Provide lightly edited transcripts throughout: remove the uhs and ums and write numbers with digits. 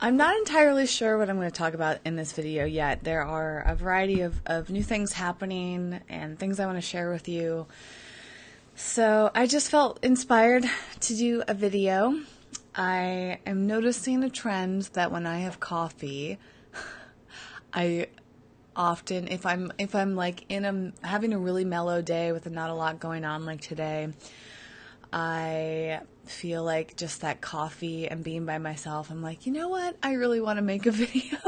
I'm not entirely sure what I'm going to talk about in this video yet. There are a variety of new things happening and things I want to share with you. So I just felt inspired to do a video. I am noticing a trend that when I have coffee, I often, if I'm like having a really mellow day with not a lot going on like today, I feel like just that coffee and being by myself, I'm like, you know what? I really want to make a video.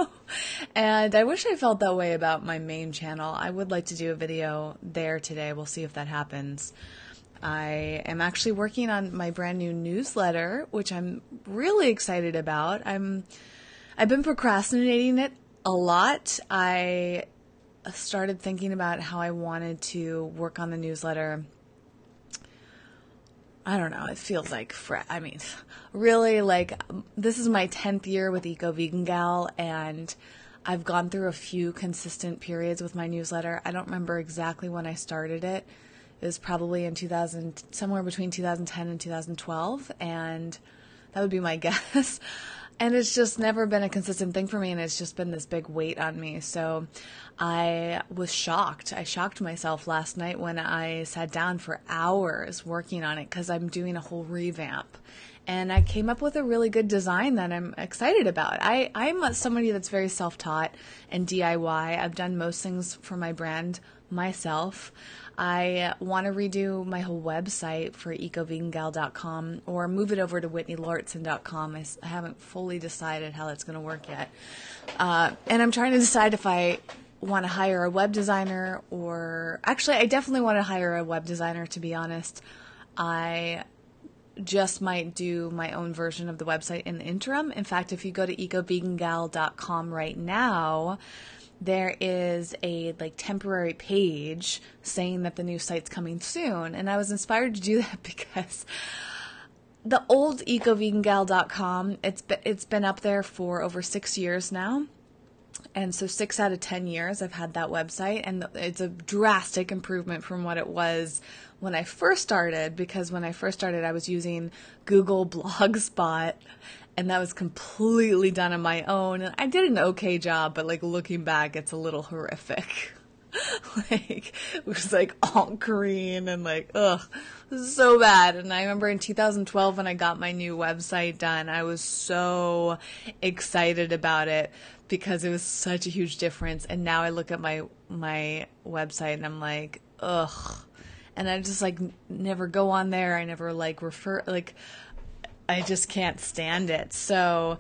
And I wish I felt that way about my main channel. I would like to do a video there today. We'll see if that happens. I am actually working on my brand new newsletter, which I'm really excited about. I've been procrastinating it a lot. I started thinking about how I wanted to work on the newsletter. I don't know, it feels like, really, like, this is my 10th year with Eco Vegan Gal, and I've gone through a few consistent periods with my newsletter. I don't remember exactly when I started it. It was probably in somewhere between 2010 and 2012, and that would be my guess. And it's just never been a consistent thing for me, and it's just been this big weight on me. So I was shocked. I shocked myself last night when I sat down for hours working on it because I'm doing a whole revamp. And I came up with a really good design that I'm excited about. I'm somebody that's very self-taught and DIY. I've done most things for my brand myself. I want to redo my whole website for ecovegangal.com or move it over to whitneylortzen.com. I haven't fully decided how that's going to work yet. And I'm trying to decide if I want to hire a web designer actually, I definitely want to hire a web designer, to be honest. I just might do my own version of the website in the interim. In fact, if you go to ecovegangal.com right now, there is a temporary page saying that the new site's coming soon. And I was inspired to do that because the old ecovegangal.com, it's been up there for over 6 years now. And so 6 out of 10 years I've had that website, and it's a drastic improvement from what it was when I first started, because when I first started I was using Google Blogspot, and that was completely done on my own, and I did an okay job, but looking back, it's a little horrific. It was all green and ugh, this is so bad. And I remember in 2012 when I got my new website done, I was so excited about it because it was such a huge difference. And now I look at my website and I'm like, ugh. And I just never go on there. I never refer, I just can't stand it. So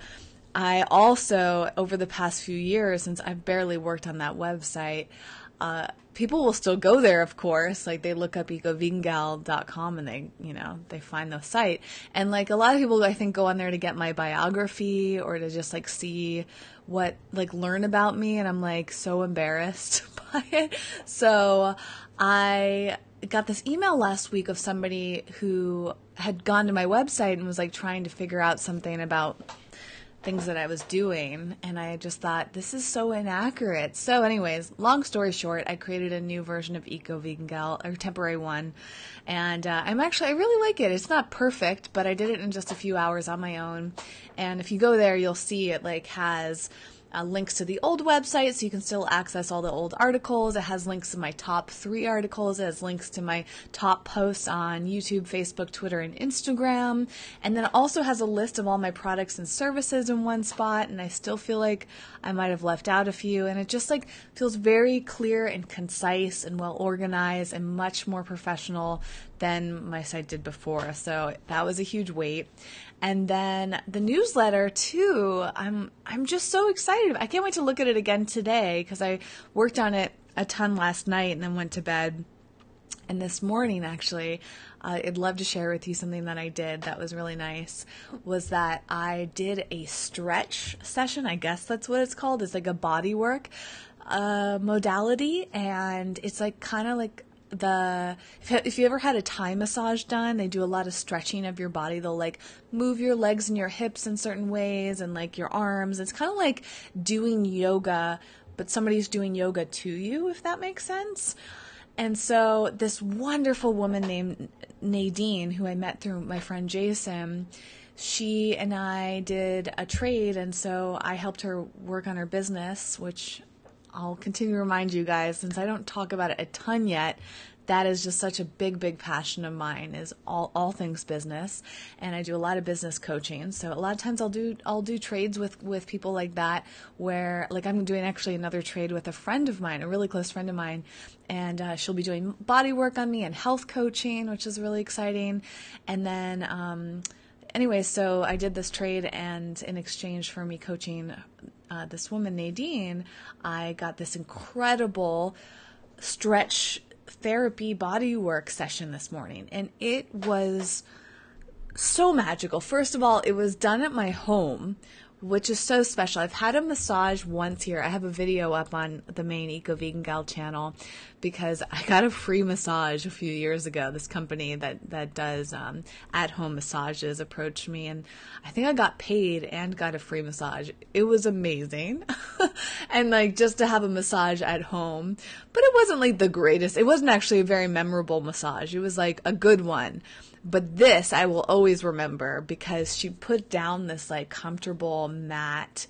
I also, over the past few years, since I've barely worked on that website, people will still go there, of course. They look up ecovegangal.com and they find the site. And a lot of people, I think, go on there to get my biography or to just see what, learn about me. And I'm so embarrassed by it. So I got this email last week of somebody who had gone to my website and was trying to figure out something about things that I was doing, and I just thought, this is so inaccurate. So anyways, long story short, I created a new version of Eco Vegan Gal, or temporary one, and I really like it. It's not perfect, but I did it in just a few hours on my own, and if you go there, you'll see it has links to the old website, so you can still access all the old articles. It has links to my top 3 articles. It has links to my top posts on YouTube, Facebook, Twitter, and Instagram. And then it also has a list of all my products and services in one spot, and I still feel like I might have left out a few. And it just feels very clear and concise and well organized and much more professional than my site did before. So that was a huge weight. And then the newsletter too, I'm just so excited. I can't wait to look at it again today because I worked on it a ton last night and then went to bed. And this morning, actually, I'd love to share with you something that I did that was really nice, was that I did a stretch session. I guess that's what it's called. It's a body work modality, and it's kind of if you ever had a Thai massage done, they do a lot of stretching of your body. They'll move your legs and your hips in certain ways and your arms. It's kind of like doing yoga, but somebody's doing yoga to you, if that makes sense. And so this wonderful woman named Nadine, who I met through my friend Jason, she and I did a trade, and so I helped her work on her business, which I'll continue to remind you guys, since I don't talk about it a ton yet, that is just such a big passion of mine, is all things business. And I do a lot of business coaching. So a lot of times I'll do trades with people like that, where like I'm doing actually another trade with a friend of mine, a really close friend of mine, and she'll be doing body work on me and health coaching, which is really exciting. And then, anyway, so I did this trade, and in exchange for me coaching this woman, Nadine, I got this incredible stretch therapy body work session this morning. And it was so magical. First of all, it was done at my home, which is so special. I've had a massage once here. I have a video up on the main Eco Vegan Gal channel because I got a free massage a few years ago. This company that does at-home massages approached me, and I think I got paid and got a free massage. It was amazing. And like just to have a massage at home, but it wasn't like the greatest. It wasn't actually a very memorable massage. It was like a good one. But this I will always remember because she put down this like comfortable mat,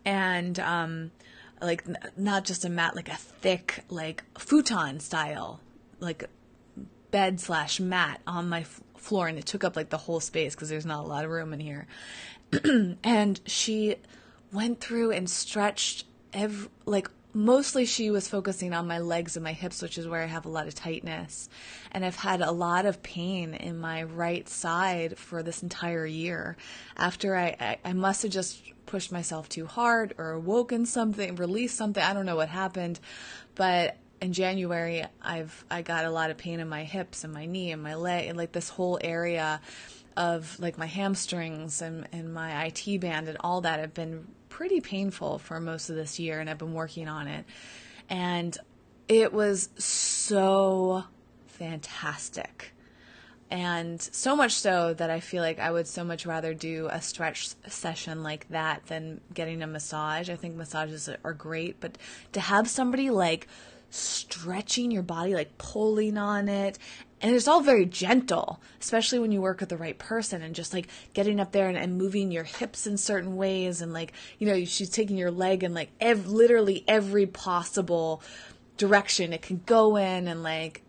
and like not just a mat, like a thick like futon style like bed/mat on my floor, and it took up like the whole space because there's not a lot of room in here. And she went through and stretched mostly she was focusing on my legs and my hips, which is where I have a lot of tightness. And I've had a lot of pain in my right side for this entire year. After I must have just pushed myself too hard or woken something, released something. I don't know what happened. But in January, I got a lot of pain in my hips and my knee and my leg, and like this whole area of like my hamstrings and my IT band and all that have been pretty painful for most of this year, and I've been working on it. And it was so fantastic. And so much so that I feel like I would so much rather do a stretch session like that than getting a massage. I think massages are great, but to have somebody like stretching your body, like pulling on it, and it's all very gentle, especially when you work with the right person, and just like getting up there and moving your hips in certain ways. And like, you know, she's taking your leg in like literally every possible direction it can go in. And like,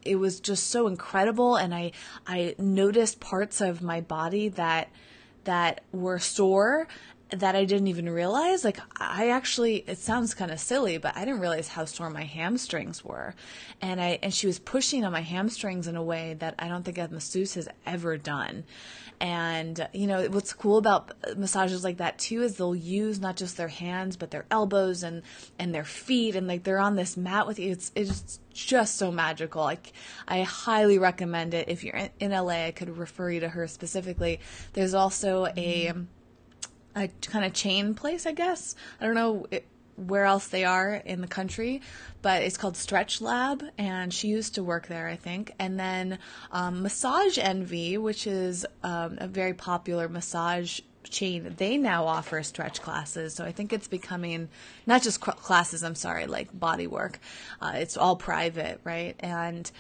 it was just so incredible. And I noticed parts of my body that were sore that I didn't even realize. Like it sounds kind of silly, but I didn't realize how sore my hamstrings were. And she was pushing on my hamstrings in a way that I don't think a masseuse has ever done. And, you know, what's cool about massages like that too is they'll use not just their hands, but their elbows and their feet. And like they're on this mat with you. It's just so magical. Like I highly recommend it. If you're in LA, I could refer you to her specifically. There's also a kind of chain place, I guess. I don't know where else they are in the country, but it's called Stretch Lab, and she used to work there, I think. And then Massage Envy, which is a very popular massage chain, they now offer stretch classes. So I think it's becoming not just classes, like body work. It's all private, right? And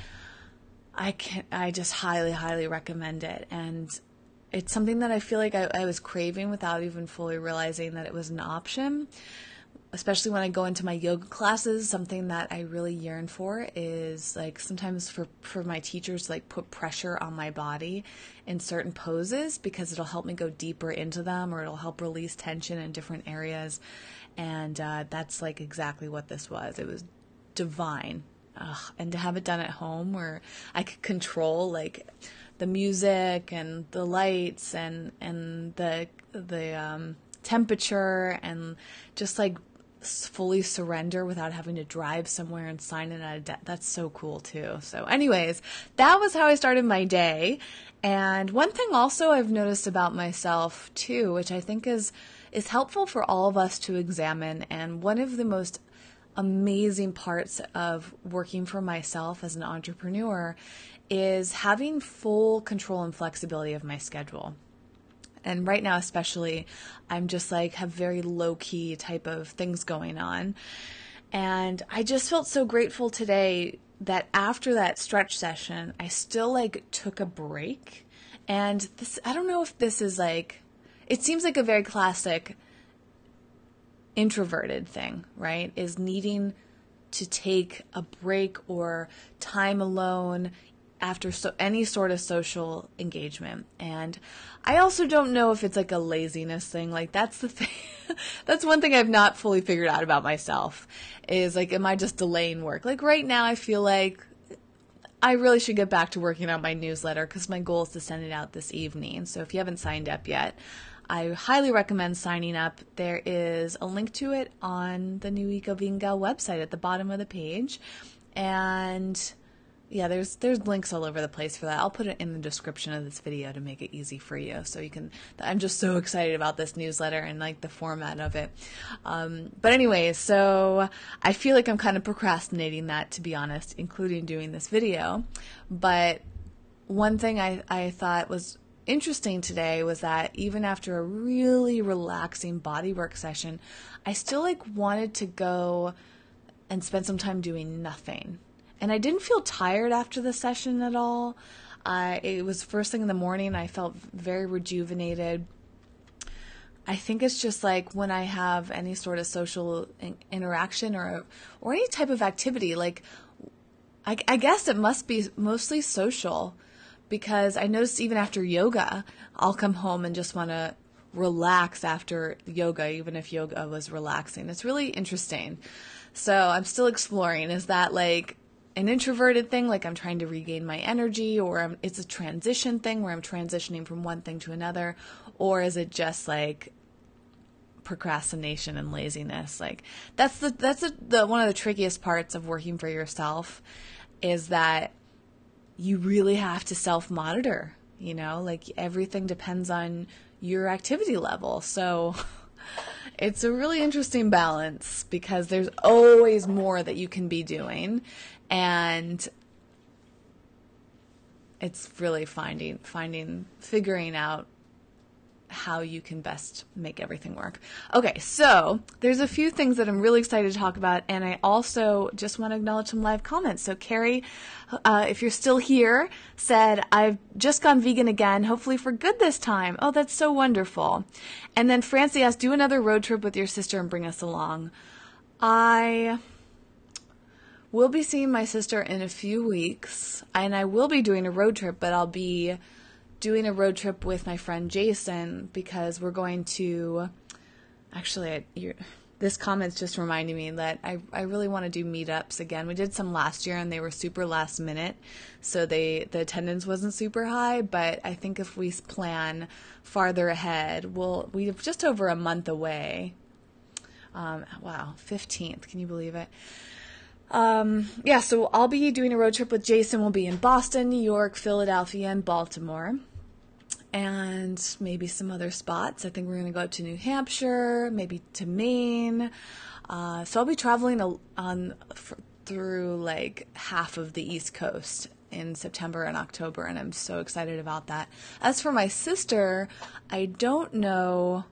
I just highly recommend it. And it's something that I feel like I was craving without even fully realizing that it was an option. Especially when I go into my yoga classes, something that I really yearn for is like sometimes for my teachers to like put pressure on my body in certain poses, because it'll help me go deeper into them, or it'll help release tension in different areas. And that's like exactly what this was. It was divine. And to have it done at home where I could control like the music and the lights and the temperature, and just like fully surrender without having to drive somewhere and sign in at a debt. That's so cool too. So anyways, that was how I started my day. And one thing also I've noticed about myself too, which I think is helpful for all of us to examine, and one of the most amazing parts of working for myself as an entrepreneur is having full control and flexibility of my schedule. And right now, especially, I'm just like have very low key type of things going on. And I just felt so grateful today that after that stretch session, I still like took a break And this, I don't know if this is like, it seems like a very classic introverted thing, right? Is needing to take a break or time alone after any sort of social engagement. And I also don't know if it's like a laziness thing. Like that's the thing. That's one thing I've not fully figured out about myself is like, am I just delaying work? Like right now I feel like I really should get back to working on my newsletter because my goal is to send it out this evening. So if you haven't signed up yet, I highly recommend signing up. There is a link to it on the new Eco Vegan Gal website at the bottom of the page. And yeah, there's links all over the place for that. I'll put it in the description of this video to make it easy for you. So you can, I'm just so excited about this newsletter and like the format of it. But anyway, so I feel like I'm kind of procrastinating that, to be honest, including doing this video. But one thing I thought was interesting today was that even after a really relaxing bodywork session, I still like wanted to go and spend some time doing nothing. And I didn't feel tired after the session at all. It was first thing in the morning. I felt very rejuvenated. I think it's just like when I have any sort of social interaction or any type of activity, like I guess it must be mostly social, because I noticed even after yoga, I'll come home and just want to relax after yoga, even if yoga was relaxing. It's really interesting. So I'm still exploring. Is that like an introverted thing, like I'm trying to regain my energy, or it's a transition thing where I'm transitioning from one thing to another, or is it just like procrastination and laziness? Like that's the one of the trickiest parts of working for yourself, is that you really have to self-monitor, you know, like everything depends on your activity level. So it's a really interesting balance because there's always more that you can be doing, and it's really figuring out how you can best make everything work. Okay, so there's a few things that I'm really excited to talk about, and I also just want to acknowledge some live comments. So Carrie, if you're still here, said, I've just gone vegan again, hopefully for good this time. Oh, that's so wonderful. And then Francie asked, do another road trip with your sister and bring us along. I will be seeing my sister in a few weeks, and I will be doing a road trip, but I'll be doing a road trip with my friend Jason, because we're going to, actually, this comment's just reminding me that I really want to do meetups again. We did some last year and they were super last minute, so the attendance wasn't super high, but I think if we plan farther ahead, we're just over a month away. Wow, 15th, can you believe it? Yeah, so I'll be doing a road trip with Jason. We'll be in Boston, New York, Philadelphia, and Baltimore, and maybe some other spots. I think we're going to go up to New Hampshire, maybe to Maine. So I'll be traveling through like half of the East Coast in September and October, and I'm so excited about that. As for my sister, I don't know.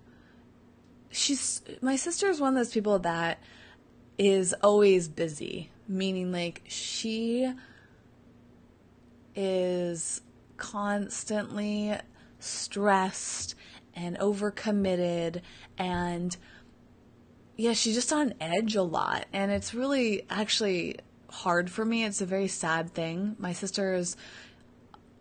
My sister is one of those people that is always busy, meaning like she is constantly stressed and overcommitted, and yeah, she's just on edge a lot, and it's really actually hard for me. It's a very sad thing. My sister is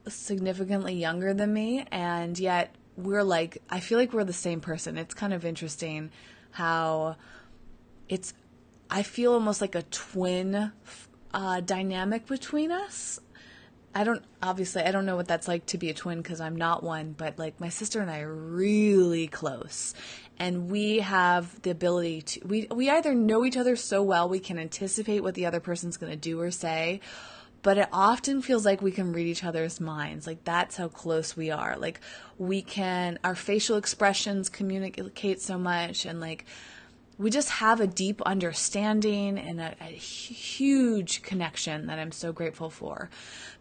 significantly younger than me, and yet we're like, I feel like we're the same person. It's kind of interesting how I feel almost like a twin dynamic between us. I don't know what that's like to be a twin because I'm not one, but like my sister and I are really close, and we have the ability to, we either know each other so well we can anticipate what the other person's going to do or say, but it often feels like we can read each other's minds. Like that's how close we are. Like our facial expressions communicate so much, and like we just have a deep understanding and a huge connection that I'm so grateful for.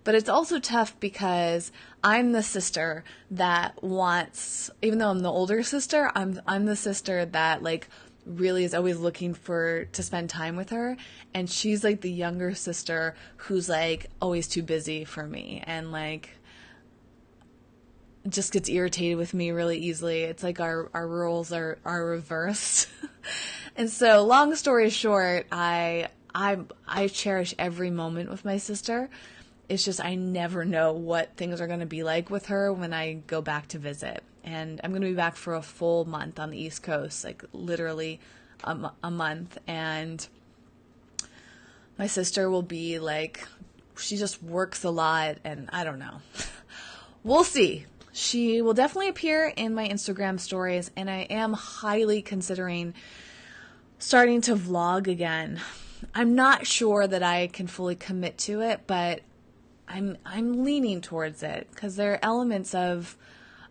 But it's also tough because I'm the sister that wants, even though I'm the older sister, I'm the sister that like really is always looking to spend time with her. And she's like the younger sister who's like always too busy for me. And like, just gets irritated with me really easily. It's like our roles are reversed. And so, long story short, I cherish every moment with my sister. It's just I never know what things are going to be like with her when I go back to visit. And I'm going to be back for a full month on the East Coast, like literally a month. And my sister will be like, she just works a lot, and I don't know. We'll see. She will definitely appear in my Instagram stories, and I am highly considering starting to vlog again. I'm not sure that I can fully commit to it, but I'm leaning towards it because there are elements of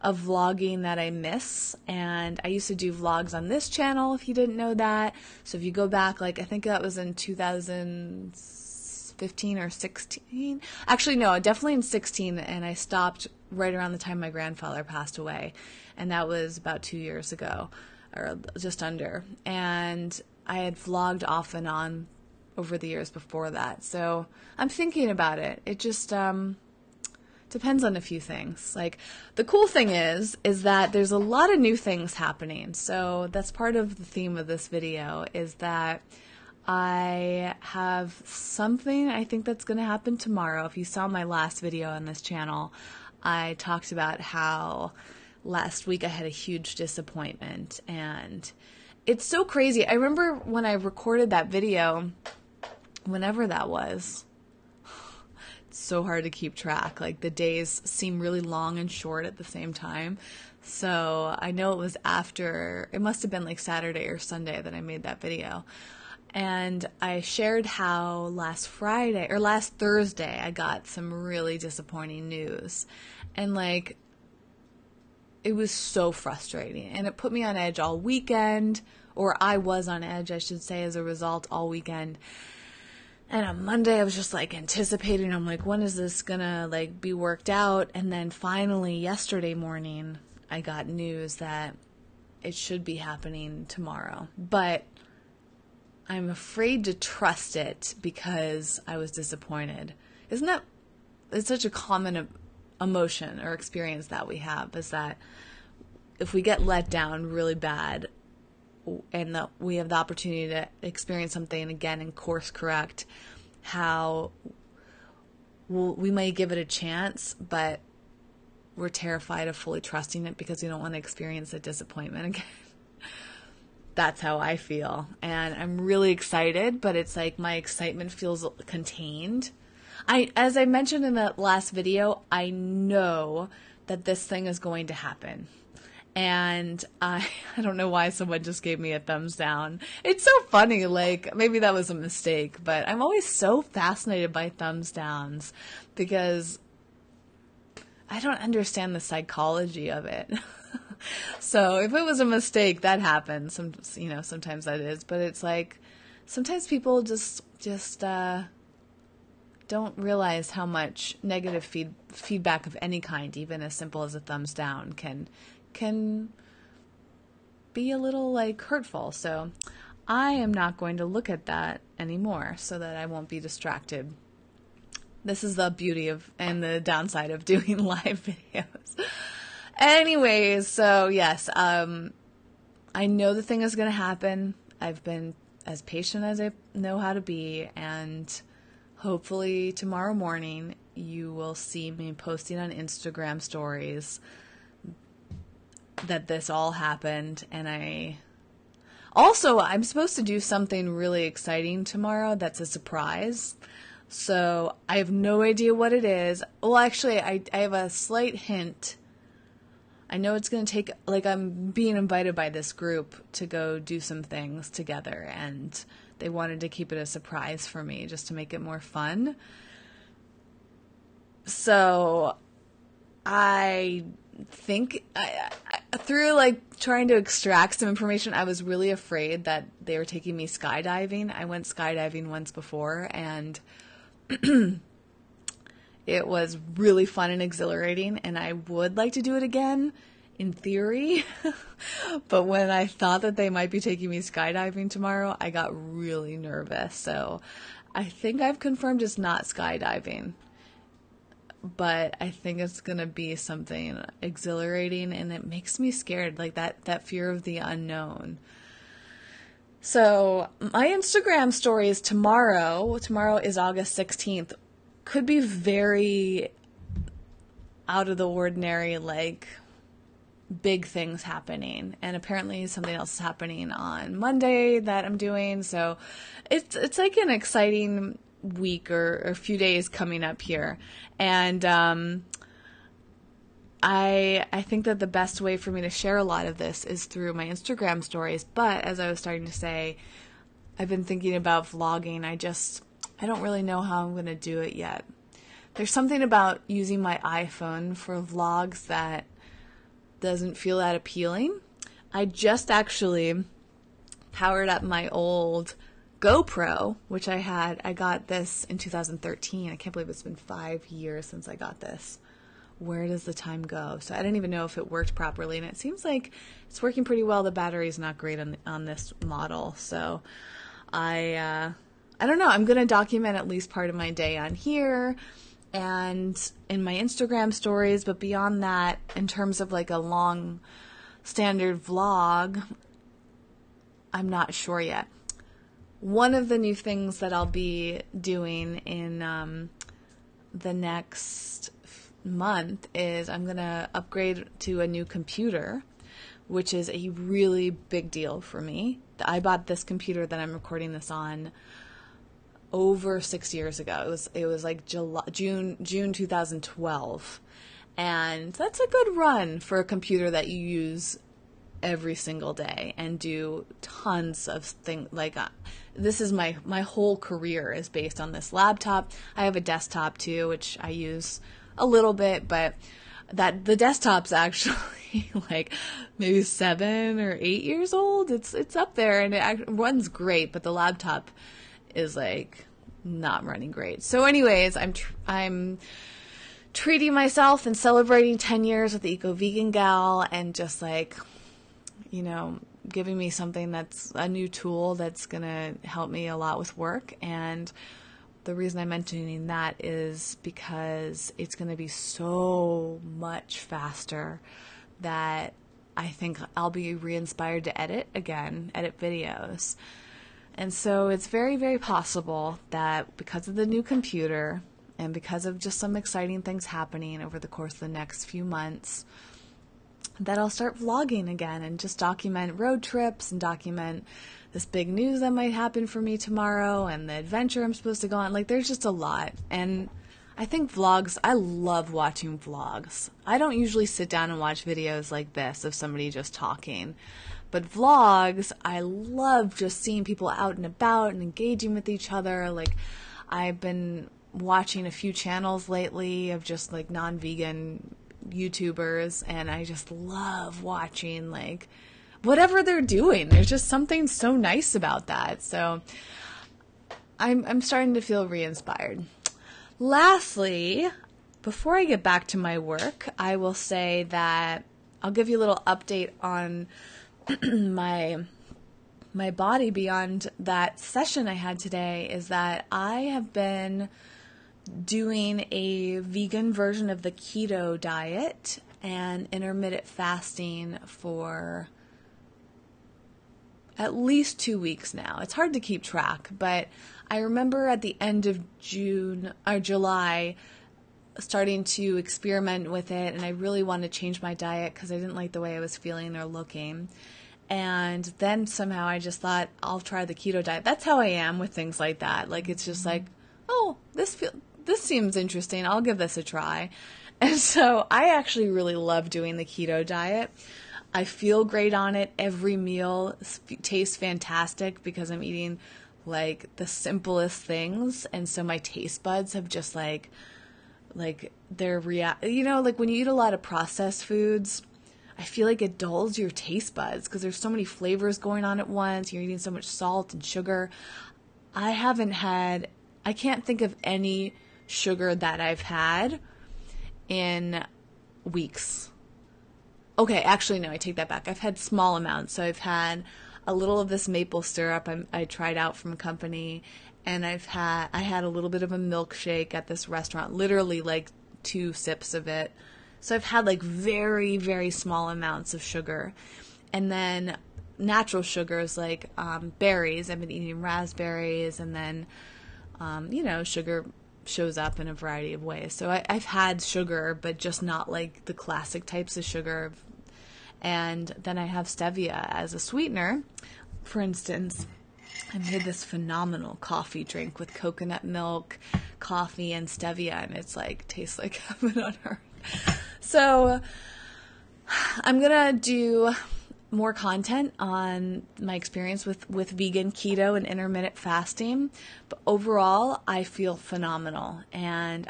vlogging that I miss, and I used to do vlogs on this channel if you didn't know that. So if you go back, like I think that was in 2015 or 16. Actually, no, definitely in 16, and I stopped right around the time my grandfather passed away, and that was about 2 years ago, or just under. And I had vlogged off and on over the years before that, so I'm thinking about it. It just depends on a few things. Like, the cool thing is that there's a lot of new things happening, so that's part of the theme of this video, is that I have something I think that's going to happen tomorrow. If you saw my last video on this channel, I talked about how last week I had a huge disappointment, and it's so crazy. I remember when I recorded that video, whenever that was, it's so hard to keep track. Like, the days seem really long and short at the same time. So I know it was after, it must have been like Saturday or Sunday that I made that video. And I shared how last Thursday, I got some really disappointing news. And like, it was so frustrating. And it put me on edge all weekend, or I was on edge, I should say, as a result, all weekend. And on Monday, I was just like anticipating. I'm like, when is this gonna like be worked out? And then finally, yesterday morning, I got news that it should be happening tomorrow. But I'm afraid to trust it because I was disappointed. Isn't that, it's such a common emotion or experience that we have, is that if we get let down really bad and that we have the opportunity to experience something again and course correct, how we might give it a chance, but we're terrified of fully trusting it because we don't want to experience the disappointment again. That's how I feel. And I'm really excited, but it's like my excitement feels contained. As I mentioned in the last video, I know that this thing is going to happen. And I don't know why someone just gave me a thumbs down. It's so funny, like, maybe that was a mistake, but I'm always so fascinated by thumbs downs because I don't understand the psychology of it. So if it was a mistake, that happens. Sometimes that is, but it's like, sometimes people just don't realize how much negative feedback of any kind, even as simple as a thumbs down, can be a little like hurtful. So I am not going to look at that anymore so that I won't be distracted. This is the beauty of and the downside of doing live videos. Anyways, so yes, I know the thing is going to happen. I've been as patient as I know how to be, and hopefully tomorrow morning you will see me posting on Instagram stories that this all happened. And I'm supposed to do something really exciting tomorrow that's a surprise. So I have no idea what it is. Well, actually, I have a slight hint. I know it's going to take, like, I'm being invited by this group to go do some things together, and they wanted to keep it a surprise for me just to make it more fun. So I think through like trying to extract some information, I was really afraid that they were taking me skydiving. I went skydiving once before, and it was really fun and exhilarating, and I would like to do it again in theory. But when I thought that they might be taking me skydiving tomorrow, I got really nervous. So I think I've confirmed it's not skydiving. but I think it's going to be something exhilarating, and it makes me scared, like that fear of the unknown. So my Instagram stories tomorrow is August 16th, could be very out of the ordinary, like big things happening. And apparently something else is happening on Monday that I'm doing. So it's like an exciting week or a few days coming up here. And I think that the best way for me to share a lot of this is through my Instagram stories. But as I was starting to say, I've been thinking about vlogging. I don't really know how I'm going to do it yet. There's something about using my iPhone for vlogs that doesn't feel that appealing. I just actually powered up my old GoPro, which I got this in 2013. I can't believe it's been 5 years since I got this. Where does the time go? So I didn't even know if it worked properly, and it seems like it's working pretty well. The battery's not great on this model, so I don't know. I'm going to document at least part of my day on here and in my Instagram stories, but beyond that, in terms of like a long standard vlog, I'm not sure yet. One of the new things that I'll be doing in the next month is I'm going to upgrade to a new computer, which is a really big deal for me. I bought this computer that I'm recording this on over 6 years ago. It was like June 2012. And that's a good run for a computer that you use every single day and do tons of things. Like this is my whole career is based on this laptop. I have a desktop too, which I use a little bit, but the desktop's actually like maybe 7 or 8 years old. It's up there, and it runs great, but the laptop is like not running great. So anyways, I'm treating myself and celebrating 10 years with the Eco-Vegan Gal, and just like, you know, giving me something that's a new tool that's going to help me a lot with work. And the reason I'm mentioning that is because it's going to be so much faster that I think I'll be re-inspired to edit videos. And so it's very, very possible that because of the new computer and because of just some exciting things happening over the course of the next few months, that I'll start vlogging again and just document road trips and document this big news that might happen for me tomorrow and the adventure I'm supposed to go on. Like, there's just a lot. And I think vlogs, I love watching vlogs. I don't usually sit down and watch videos like this of somebody just talking. But vlogs, I love just seeing people out and about and engaging with each other. Like, I've been watching a few channels lately of just like non-vegan YouTubers, and I just love watching like whatever they're doing. There's just something so nice about that. So I'm starting to feel re-inspired. Lastly, before I get back to my work, I will say that I'll give you a little update on my body beyond that session I had today. Is that I have been doing a vegan version of the keto diet and intermittent fasting for at least 2 weeks now. It's hard to keep track, but I remember at the end of June or July starting to experiment with it, and I really wanted to change my diet because I didn't like the way I was feeling or looking. And then somehow I just thought, I'll try the keto diet. That's how I am with things like that. Like, it's just like, oh, this seems interesting. I'll give this a try. And so I actually really love doing the keto diet. I feel great on it. Every meal tastes fantastic because I'm eating like the simplest things. And so my taste buds have just like they're like when you eat a lot of processed foods, I feel like it dulls your taste buds because there's so many flavors going on at once. You're eating so much salt and sugar. I can't think of any sugar that I've had in weeks. Okay, actually, no, I take that back. I've had small amounts. So I've had a little of this maple syrup I tried out from a company, and I had a little bit of a milkshake at this restaurant, literally like 2 sips of it. So I've had like very, very small amounts of sugar. And then natural sugars like berries. I've been eating raspberries, and then, sugar shows up in a variety of ways. So I've had sugar, but just not like the classic types of sugar. And then I have stevia as a sweetener. For instance, I made this phenomenal coffee drink with coconut milk, coffee, and stevia, and it's like tastes like heaven on earth. So I'm gonna do more content on my experience with vegan, keto, and intermittent fasting. But overall, I feel phenomenal, and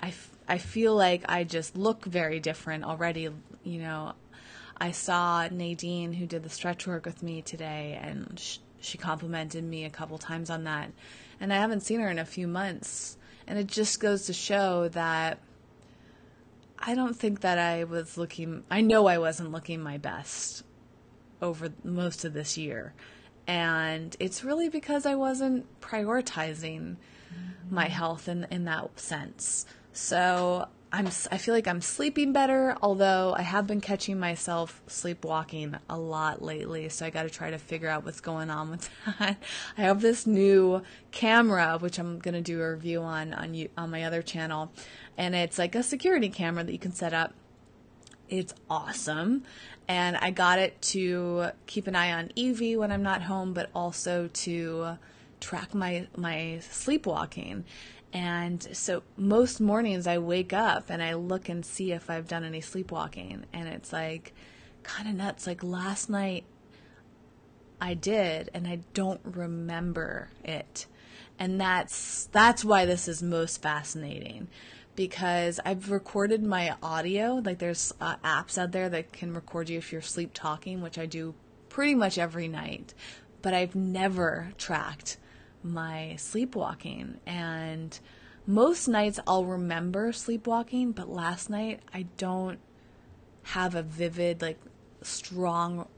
I feel like I just look very different already. I saw Nadine, who did the stretch work with me today, and she complimented me a couple times on that. And I haven't seen her in a few months. And it just goes to show that I don't think that I know I wasn't looking my best over most of this year. And it's really because I wasn't prioritizing my health in that sense. So I feel like I'm sleeping better, although I have been catching myself sleepwalking a lot lately, so I got to try to figure out what's going on with that. I have this new camera, which I'm going to do a review on my other channel, and it's like a security camera that you can set up. It's awesome, and I got it to keep an eye on Evie when I'm not home, but also to track my sleepwalking. And so most mornings I wake up and I look and see if I've done any sleepwalking. And it's like kind of nuts. Like last night I did, and I don't remember it. And that's why this is most fascinating, because I've recorded my audio. Like there's apps out there that can record you if you're sleep talking, which I do pretty much every night. But I've never tracked my sleepwalking, and most nights I'll remember sleepwalking, but last night I don't have a vivid, like strong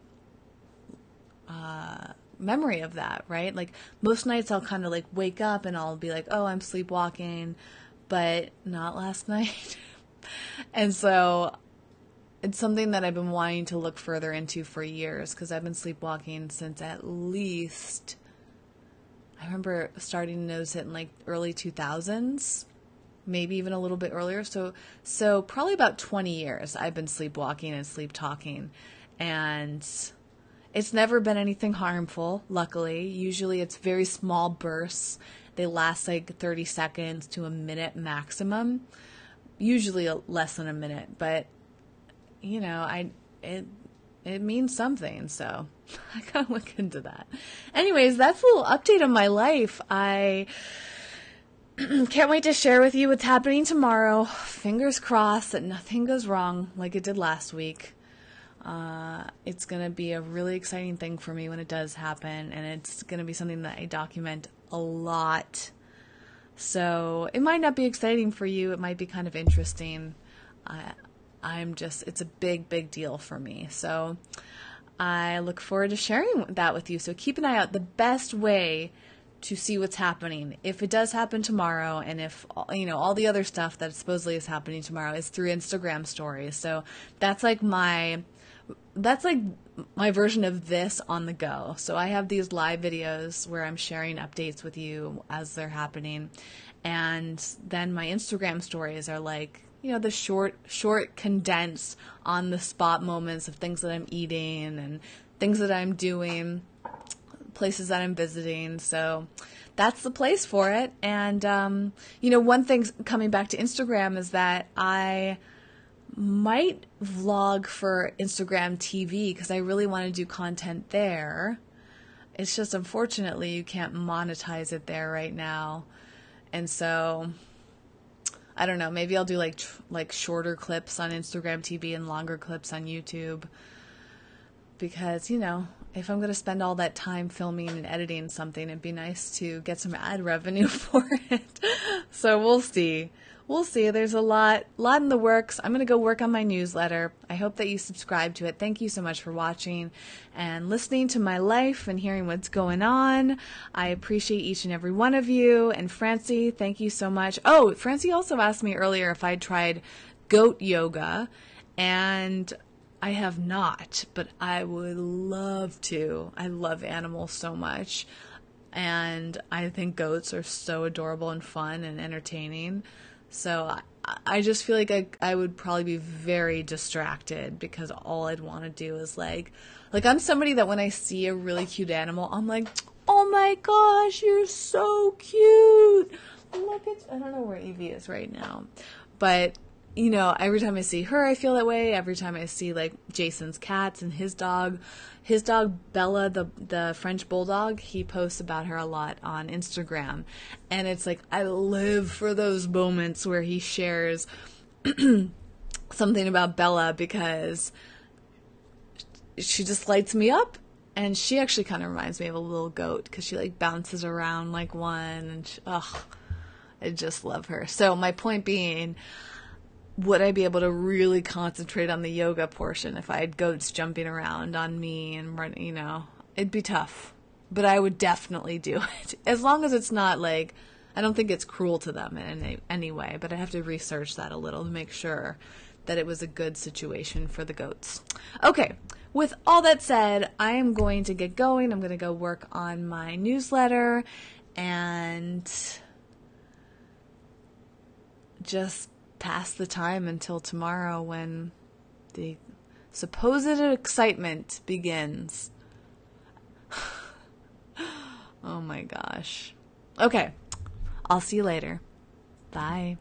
memory of that, right? Like most nights I'll kind of like wake up and I'll be like, oh, I'm sleepwalking, but not last night. And so it's something that I've been wanting to look further into for years, because I've been sleepwalking since at least, I remember starting to notice it in like early 2000s, maybe even a little bit earlier. So probably about 20 years I've been sleepwalking and sleep talking, and it's never been anything harmful, luckily. Usually it's very small bursts. They last like 30 seconds to a minute maximum, usually less than a minute, but it means something, so I gotta look into that. Anyways, that's a little update on my life. I can't wait to share with you what's happening tomorrow. Fingers crossed that nothing goes wrong like it did last week. It's gonna be a really exciting thing for me when it does happen, and it's gonna be something that I document a lot. So it might not be exciting for you. It might be kind of interesting. It's a big, big deal for me. So I look forward to sharing that with you. So keep an eye out. The best way to see what's happening, if it does happen tomorrow, and if, all the other stuff that supposedly is happening tomorrow, is through Instagram stories. So that's like my version of this on the go. So I have these live videos where I'm sharing updates with you as they're happening. And then my Instagram stories are like, the short condensed on the spot moments of things that I'm eating and things that I'm doing, places that I'm visiting. So that's the place for it. And, one thing coming back to Instagram is that I might vlog for Instagram TV, because I really want to do content there. It's just, unfortunately, you can't monetize it there right now. And so I don't know, maybe I'll do like shorter clips on Instagram TV and longer clips on YouTube, because, if I'm going to spend all that time filming and editing something, it'd be nice to get some ad revenue for it. So we'll see. We'll see. There's a lot in the works. I'm going to go work on my newsletter. I hope that you subscribe to it. Thank you so much for watching and listening to my life and hearing what's going on. I appreciate each and every one of you. And Francie, thank you so much. Oh, Francie also asked me earlier if I'd tried goat yoga, and I have not, but I would love to. I love animals so much, and I think goats are so adorable and fun and entertaining. So I just feel like I would probably be very distracted because all I'd want to do is like I'm somebody that when I see a really cute animal, I'm like, oh my gosh, you're so cute. Look at, I don't know where Evie is right now, but you know, every time I see her, I feel that way. Every time I see like Jason's cats and his dog Bella, the French bulldog, he posts about her a lot on Instagram. And it's like, I live for those moments where he shares something about Bella because she just lights me up. And she actually kind of reminds me of a little goat because she like bounces around like one. And I just love her. So my point being, would I be able to really concentrate on the yoga portion if I had goats jumping around on me and run, you know, it'd be tough, but I would definitely do it as long as it's not like, I don't think it's cruel to them in any way, but I have to research that a little to make sure that it was a good situation for the goats. Okay. With all that said, I am going to get going. I'm going to go work on my newsletter and just pass the time until tomorrow when the supposed excitement begins. Oh my gosh. Okay. I'll see you later. Bye.